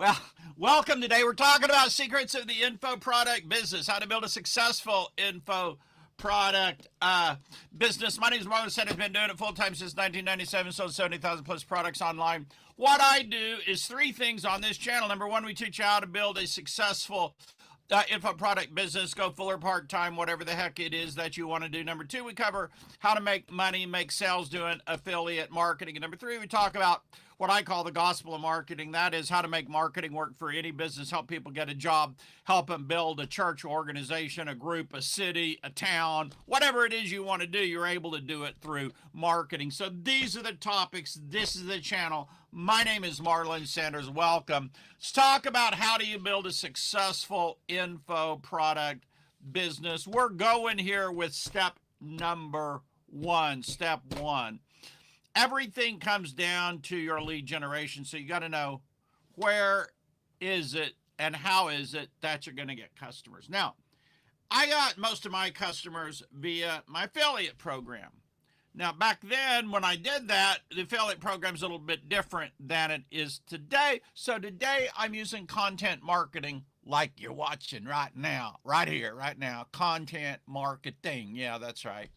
Well, welcome today. We're talking about secrets of the info product business, how to build a successful info product business. My name is Marlon. I've been doing it full time since 1997, sold 70,000 plus products online. What I do is three things on this channel. Number one, we teach you how to build a successful info product business, go full or part-time, whatever the heck it is that you want to do. Number two, we cover how to make money, make sales doing affiliate marketing. And number three, we talk about what I call the gospel of marketing. That is how to make marketing work for any business, help people get a job, help them build a church organization, a group, a city, a town, whatever it is you want to do, you're able to do it through marketing. So these are the topics. This is the channel. My name is Marlon Sanders. Welcome. Let's talk about how do you build a successful info product business. We're going here with step number one. Step one. Everything comes down to your lead generation. So you got to know where is it and how is it that you're going to get customers. Now, I got most of my customers via my affiliate program. Now, back then, when I did that, the affiliate program is a little bit different than it is today. So today, I'm using content marketing like you're watching right now, right here, right now. Content marketing. Yeah, that's right.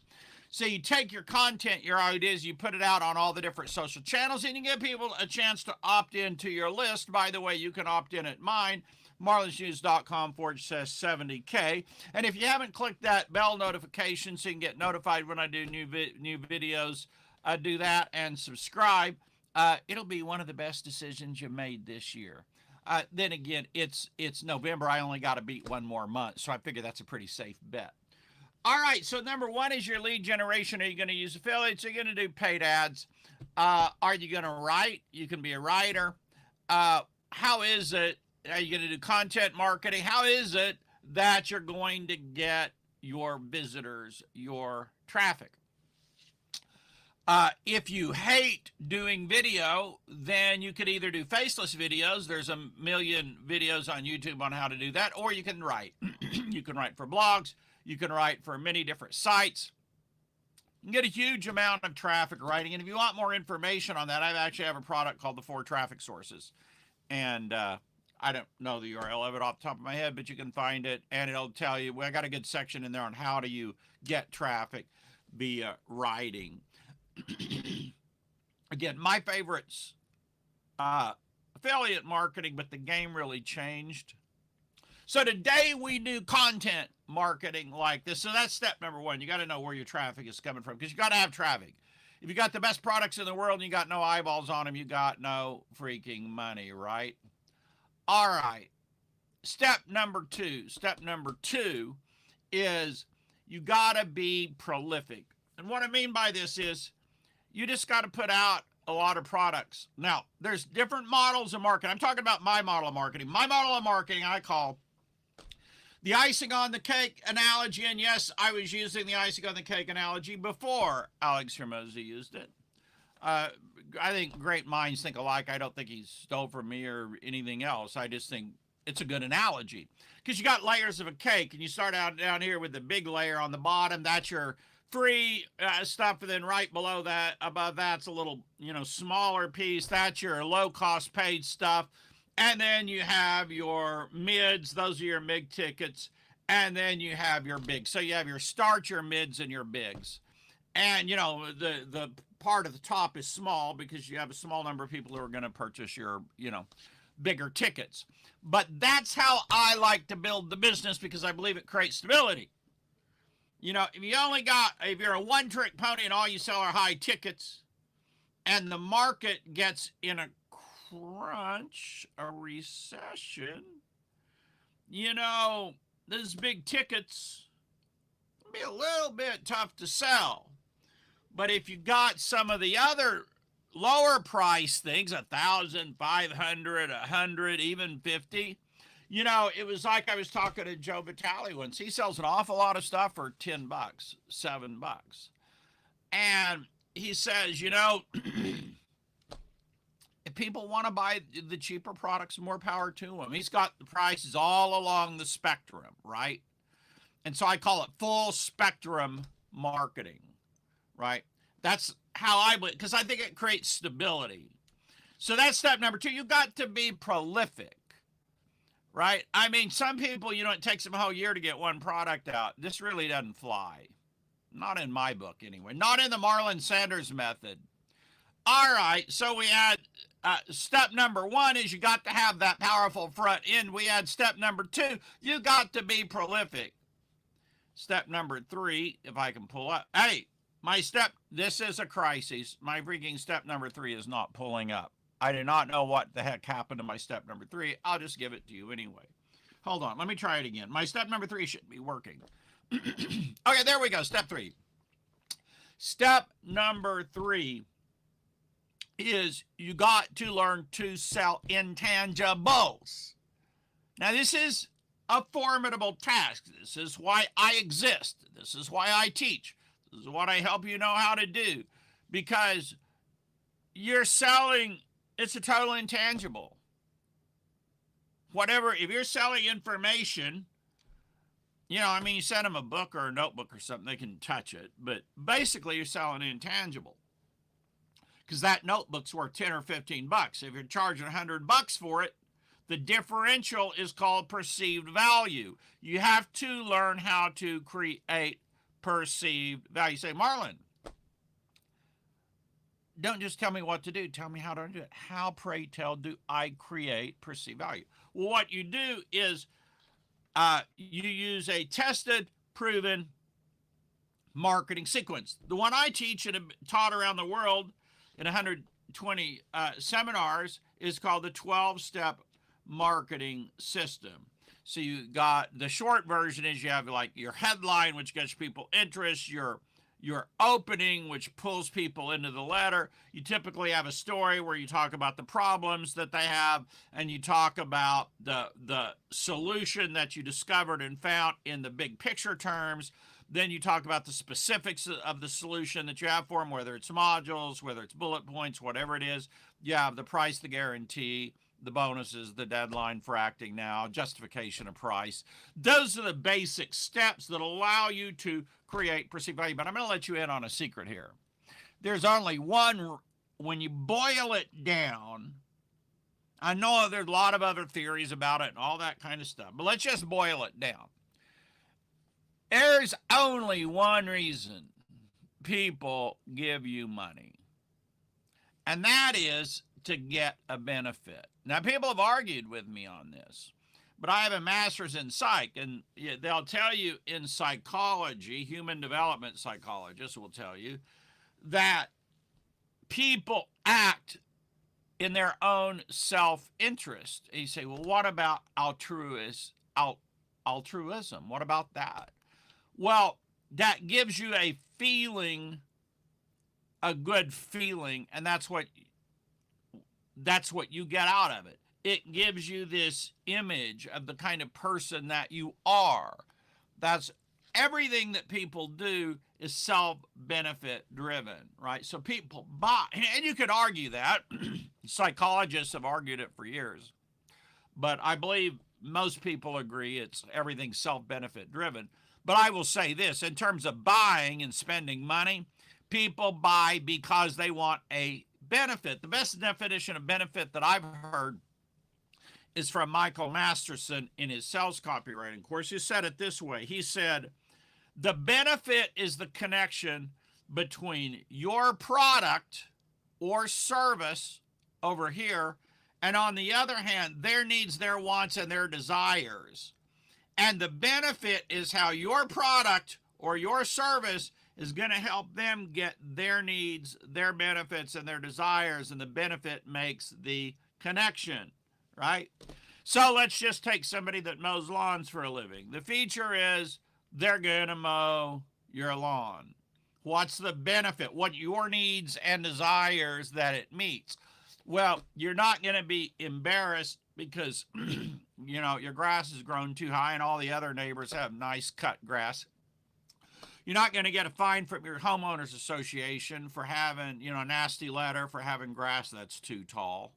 So you take your content, your ideas, you put it out on all the different social channels, and you give people a chance to opt into your list. By the way, you can opt in at mine, marlonsnews.com/70K. And if you haven't clicked that bell notification so you can get notified when I do new videos, do that and subscribe. It'll be one of the best decisions you made this year. Then again, it's November. I only got to beat one more month, so I figure that's a pretty safe bet. All right, so number one is your lead generation. Are you going to use affiliates? Are you going to do paid ads? Are you going to write? You can be a writer. How is it? Are you going to do content marketing? How is it that you're going to get your visitors, your traffic? If you hate doing video, then you could either do faceless videos. There's a million videos on YouTube on how to do that, or you can write. You can write for blogs. You can write for many different sites. You can get a huge amount of traffic writing. And if you want more information on that, I actually have a product called the 4 Traffic Sources. And I don't know the URL of it off the top of my head, but you can find it. And it'll tell you, well, I got a good section in there on how do you get traffic via writing. Again, my favorites, affiliate marketing, but the game really changed. So today we do content marketing like this. So that's step number one. You got to know where your traffic is coming from because you got to have traffic. If you got the best products in the world and you got no eyeballs on them, you got no freaking money, right? All right. Step number two. Step number two is you got to be prolific. And what I mean by this is you just got to put out a lot of products. Now, there's different models of marketing. I'm talking about my model of marketing. My model of marketing I call the icing on the cake analogy, and yes, I was using the icing on the cake analogy before Alex Hormozi used it. I think great minds think alike. I don't think he stole from me or anything else. I just think it's a good analogy because you got layers of a cake, and you start out down here with the big layer on the bottom. That's your free stuff, and then right below that, above that's a little, smaller piece. That's your low-cost paid stuff. And then you have your mids, those are your MIG tickets, and then you have your bigs. So you have your start, your mids, and your bigs. And, the part at the top is small because you have a small number of people who are going to purchase your, bigger tickets. But that's how I like to build the business because I believe it creates stability. If you're a one-trick pony and all you sell are high tickets, and the market gets in a crunch, a recession, those big tickets can be a little bit tough to sell. But if you got some of the other lower price things, 1,000, 500, 100, even 50, it was like I was talking to Joe Vitale once. He sells an awful lot of stuff for $10, $7. And he says, if people want to buy the cheaper products, more power to them. He's got the prices all along the spectrum, right? And so I call it full spectrum marketing, right? That's how I would, because I think it creates stability. So that's step number 2. You got to be prolific, right? I mean, some people, it takes them a whole year to get one product out. This really doesn't fly. Not in my book, anyway. Not in the Marlon Sanders method. All right, so we had step number 1 is you got to have that powerful front end. We had step number 2, you got to be prolific. Step number 3, if I can pull up. Hey, this is a crisis. My freaking step number 3 is not pulling up. I do not know what the heck happened to my step number 3. I'll just give it to you anyway. Hold on, let me try it again. My step number 3 should be working. Okay, there we go, step 3. Step number 3 is you got to learn to sell intangibles. Now, this is a formidable task. This is why I exist. This is why I teach. This is what I help you know how to do. Because you're selling, it's a total intangible. Whatever, if you're selling information, you send them a book or a notebook or something, they can touch it. But basically, you're selling an intangible. Because that notebook's worth 10 or 15 bucks. If you're charging 100 bucks for it, the differential is called perceived value. You have to learn how to create perceived value. You say, Marlon, don't just tell me what to do. Tell me how to do it. How, pray tell, do I create perceived value? Well, what you do is you use a tested, proven marketing sequence. The one I teach and have taught around the world in 120 seminars is called the 12-step marketing system. So you got the short version is you have like your headline, which gets people interest, your opening, which pulls people into the letter. You typically have a story where you talk about the problems that they have, and you talk about the solution that you discovered and found in the big picture terms. Then you talk about the specifics of the solution that you have for them, whether it's modules, whether it's bullet points, whatever it is. You have the price, the guarantee, the bonuses, the deadline for acting now, justification of price. Those are the basic steps that allow you to create perceived value. But I'm going to let you in on a secret here. There's only one, when you boil it down, I know there's a lot of other theories about it and all that kind of stuff, but let's just boil it down. There's only one reason people give you money, and that is to get a benefit. Now, people have argued with me on this, but I have a master's in psych, and they'll tell you in psychology, human development psychologists will tell you that people act in their own self-interest. And you say, well, what about altruism? What about that? Well, that gives you a feeling, a good feeling, and that's what you get out of it. It gives you this image of the kind of person that you are. That's everything that people do is self-benefit driven, right? So people buy, and you could argue that. Psychologists have argued it for years. But I believe most people agree it's everything self-benefit driven. But I will say this, in terms of buying and spending money, people buy because they want a benefit. The best definition of benefit that I've heard is from Michael Masterson in his sales copywriting course. He said it this way. He said, the benefit is the connection between your product or service over here, and on the other hand, their needs, their wants, and their desires. And the benefit is how your product or your service is going to help them get their needs, their benefits, and their desires, and the benefit makes the connection, right? So let's just take somebody that mows lawns for a living. The feature is they're going to mow your lawn. What's the benefit? What your needs and desires that it meets? Well, you're not going to be embarrassed because, your grass has grown too high and all the other neighbors have nice cut grass. You're not going to get a fine from your homeowners association for having, a nasty letter for having grass that's too tall.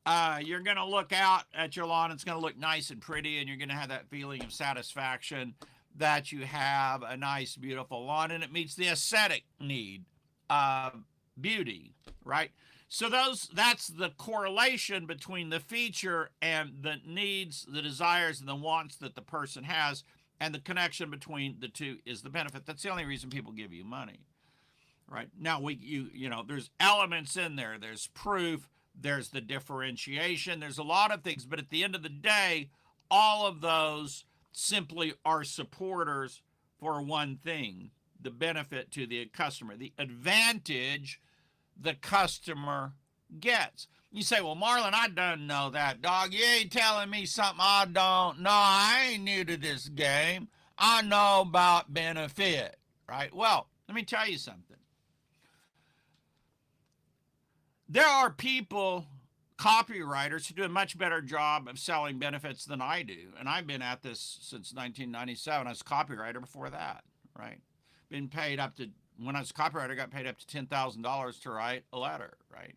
You're going to look out at your lawn. It's going to look nice and pretty, and you're going to have that feeling of satisfaction that you have a nice, beautiful lawn, and it meets the aesthetic need of beauty, right? So that's the correlation between the feature and the needs, the desires, and the wants that the person has, and the connection between the two is the benefit. That's the only reason people give you money, right? Now there's elements in there. There's proof. There's the differentiation. There's a lot of things, but at the end of the day, all of those simply are supporters for one thing: the benefit to the customer, the advantage the customer gets. You say, well, Marlon, I don't know that, dog. You ain't telling me something I don't know. I ain't new to this game. I know about benefit, right? Well, let me tell you something. There are people, copywriters, who do a much better job of selling benefits than I do. And I've been at this since 1997. I was a copywriter before that, right? Been paid up to, when I was a copywriter, I got paid up to $10,000 to write a letter, right?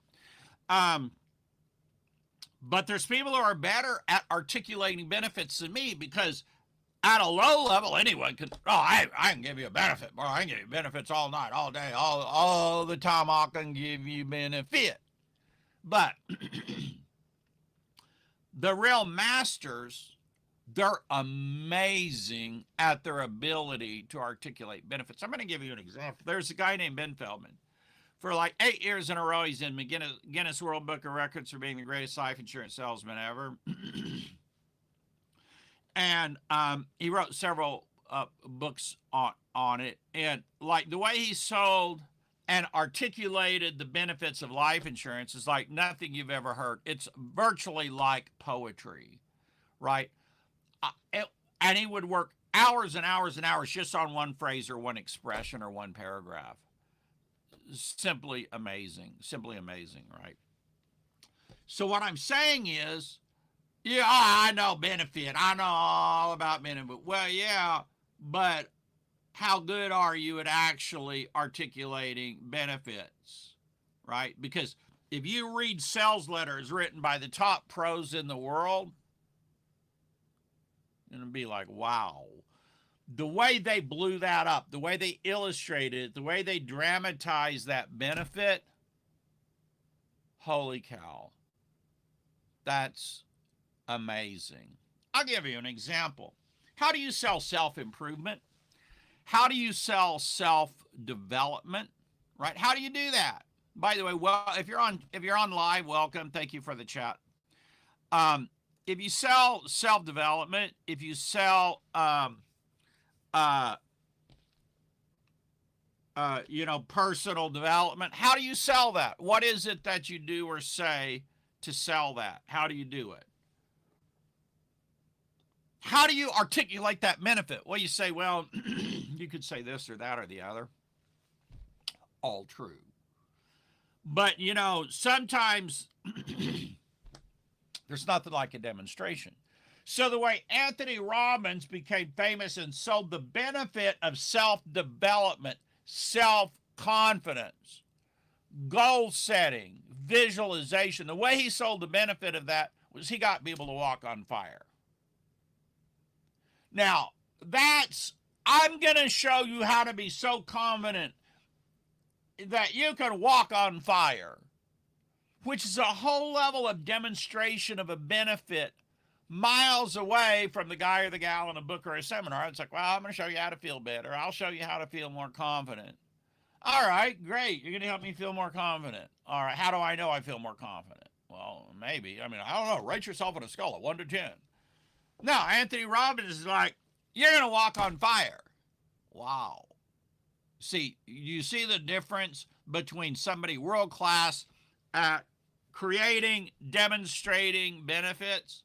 But there's people who are better at articulating benefits than me, because at a low level, anyone can, I can give you a benefit, bro. I can give you benefits all night, all day, all the time. I can give you benefit. But the real masters, they're amazing at their ability to articulate benefits. I'm going to give you an example. There's a guy named Ben Feldman. For like 8 years in a row, he's in Guinness World Book of Records for being the greatest life insurance salesman ever. And he wrote several books on it. And like the way he sold and articulated the benefits of life insurance is like nothing you've ever heard. It's virtually like poetry, right? And he would work hours and hours and hours just on one phrase or one expression or one paragraph. Simply amazing, right? So what I'm saying is, yeah, I know benefit. I know all about benefit. Well, yeah, but how good are you at actually articulating benefits, right? Because if you read sales letters written by the top pros in the world, it'll be like, wow. The way they blew that up, the way they illustrated it, the way they dramatized that benefit, holy cow. That's amazing. I'll give you an example. How do you sell self-improvement? How do you sell self-development? Right? How do you do that? By the way, well, if you're on live, welcome. Thank you for the chat. If you sell self-development, if you sell personal development, how do you sell that? What is it that you do or say to sell that? How do you do it? How do you articulate that benefit? Well, you say, well, you could say this or that or the other. All true. But, sometimes there's nothing like a demonstration. So the way Anthony Robbins became famous and sold the benefit of self-development, self-confidence, goal setting, visualization, the way he sold the benefit of that was he got people to walk on fire. Now, I'm going to show you how to be so confident that you can walk on fire, which is a whole level of demonstration of a benefit miles away from the guy or the gal in a book or a seminar. It's like, well, I'm going to show you how to feel better. I'll show you how to feel more confident. All right, great. You're going to help me feel more confident. All right, how do I know I feel more confident? Well, maybe. I don't know. Rate yourself on a scale of 1 to 10. No, Anthony Robbins is like, you're going to walk on fire. Wow. See, you see the difference between somebody world-class at creating, demonstrating benefits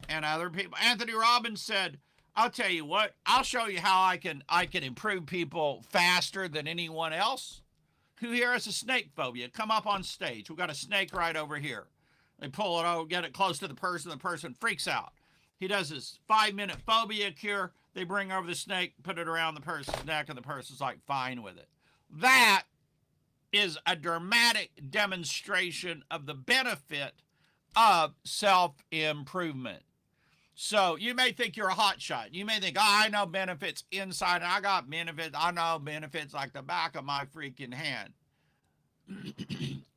and other people. Anthony Robbins said, I'll tell you what, I'll show you how I can improve people faster than anyone else. Who here has a snake phobia? Come up on stage. We've got a snake right over here. They pull it over, get it close to the person freaks out. He does this 5-minute phobia cure. They bring over the snake, put it around the person's neck, and the person's like fine with it. That is a dramatic demonstration of the benefit of self-improvement. So you may think you're a hotshot. You may think, I know benefits inside, and I got benefits. I know benefits like the back of my freaking hand.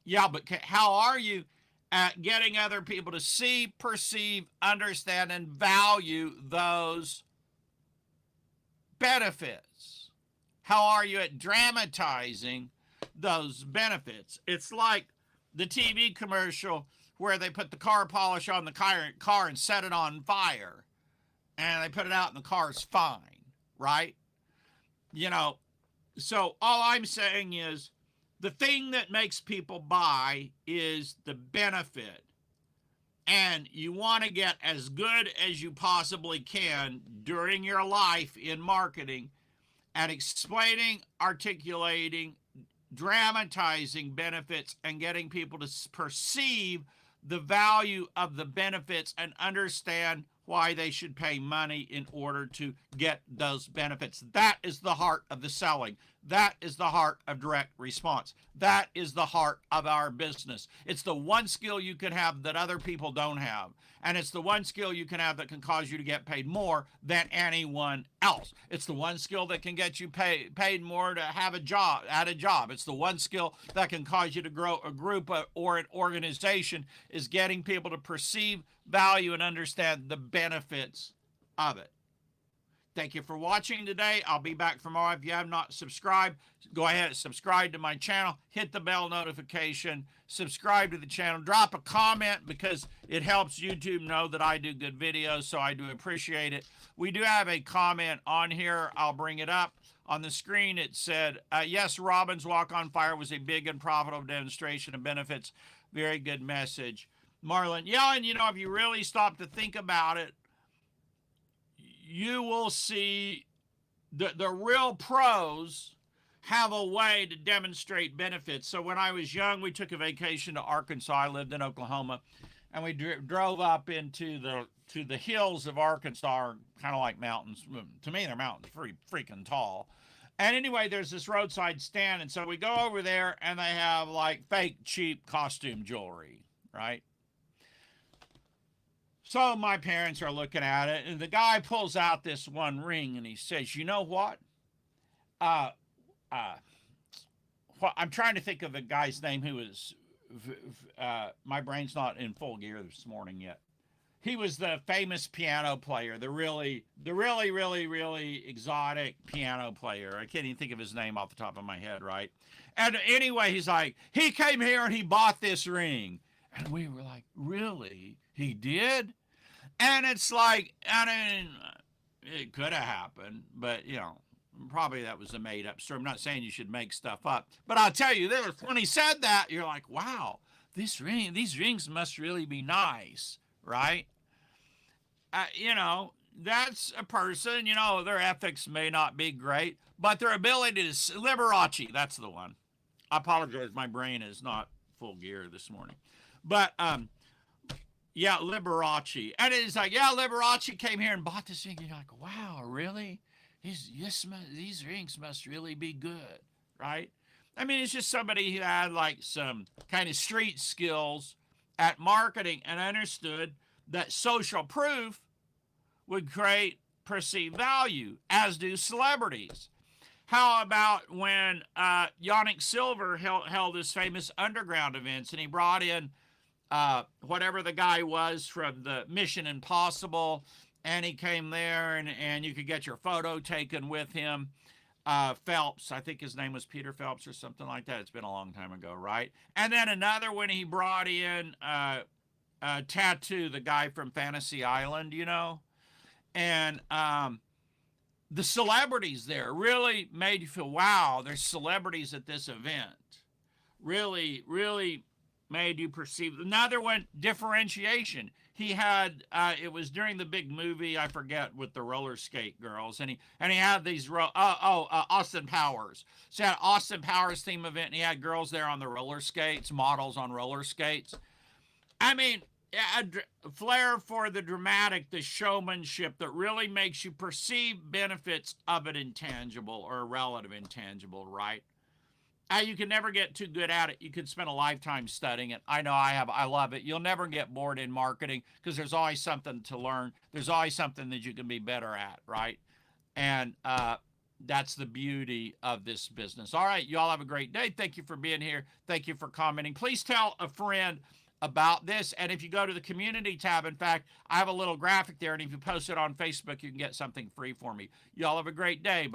Yeah, but how are you at getting other people to see, perceive, understand, and value those benefits? How are you at dramatizing those benefits? It's like the TV commercial where they put the car polish on the car and set it on fire, and they put it out and the car's fine, right? You know, so all I'm saying is the thing that makes people buy is the benefit. And you want to get as good as you possibly can during your life in marketing at explaining, articulating, dramatizing benefits and getting people to perceive the value of the benefits and understand why they should pay money in order to get those benefits. That is the heart of the selling. That is the heart of direct response. That is the heart of our business. It's the one skill you can have that other people don't have. And it's the one skill you can have that can cause you to get paid more than anyone else. It's the one skill that can get you paid more to have a job, at a job. It's the one skill that can cause you to grow a group or an organization, is getting people to perceive, value, and understand the benefits of it. Thank you for watching today. I'll be back tomorrow. If you have not subscribed, go ahead and subscribe to my channel. Hit the bell notification. Subscribe to the channel. Drop a comment because it helps YouTube know that I do good videos, so I do appreciate it. We do have a comment on here. I'll bring it up. On the screen, it said, yes, Robbins' Walk on Fire was a big and profitable demonstration of benefits. Very good message. Marlon, yeah, and if you really stop to think about it, you will see the real pros have a way to demonstrate benefits. So when I was young, we took a vacation to Arkansas. I lived in Oklahoma, and we drove up into the hills of Arkansas, kind of like mountains. To me, they're mountains, pretty freaking tall. And anyway, there's this roadside stand, and so we go over there, and they have like fake cheap costume jewelry, right? So my parents are looking at it, and the guy pulls out this one ring, and he says, "You know what? I'm trying to think of the guy's name who was. My brain's not in full gear this morning yet. He was the famous piano player, the really exotic piano player. I can't even think of his name off the top of my head, right? And anyway, he's like, he came here and he bought this ring, and we were like, really? He did?" And it's like, I mean, it could have happened, but, probably that was a made-up story. I'm not saying you should make stuff up. But I'll tell you this, when he said that, you're like, wow, these rings must really be nice, right? That's a person, their ethics may not be great, but their ability to, Liberace, that's the one. I apologize, my brain is not full gear this morning. But, yeah, Liberace. And it's like, yeah, Liberace came here and bought this ring. And you're like, wow, really? These rings must really be good, right? I mean, it's just somebody who had like some kind of street skills at marketing and understood that social proof would create perceived value, as do celebrities. How about when Yannick Silver held his famous underground events, and he brought in whatever the guy was from the Mission Impossible, and he came there, and you could get your photo taken with him. Phelps, I think his name was Peter Phelps or something like that. It's been a long time ago, right? And then another when he brought in Tattoo, the guy from Fantasy Island, and the celebrities there really made you feel, wow, there's celebrities at this event. Really made you perceive. Another one, differentiation. He had, it was during the big movie, I forget, with the roller skate girls, and he had these, Austin Powers. So he had Austin Powers theme event, and he had girls there on the roller skates, models on roller skates. I mean, a flair for the dramatic, the showmanship that really makes you perceive benefits of an intangible or a relative intangible, right? You can never get too good at it. You can spend a lifetime studying it. I know I love it. You'll never get bored in marketing because there's always something to learn. There's always something that you can be better at, right? And That's the beauty of this business. All right, you all have a great day. Thank you for being here. Thank you for commenting. Please tell a friend about this. And if you go to the community tab, in fact, I have a little graphic there. And if you post it on Facebook, you can get something free for me. You all have a great day. Bye.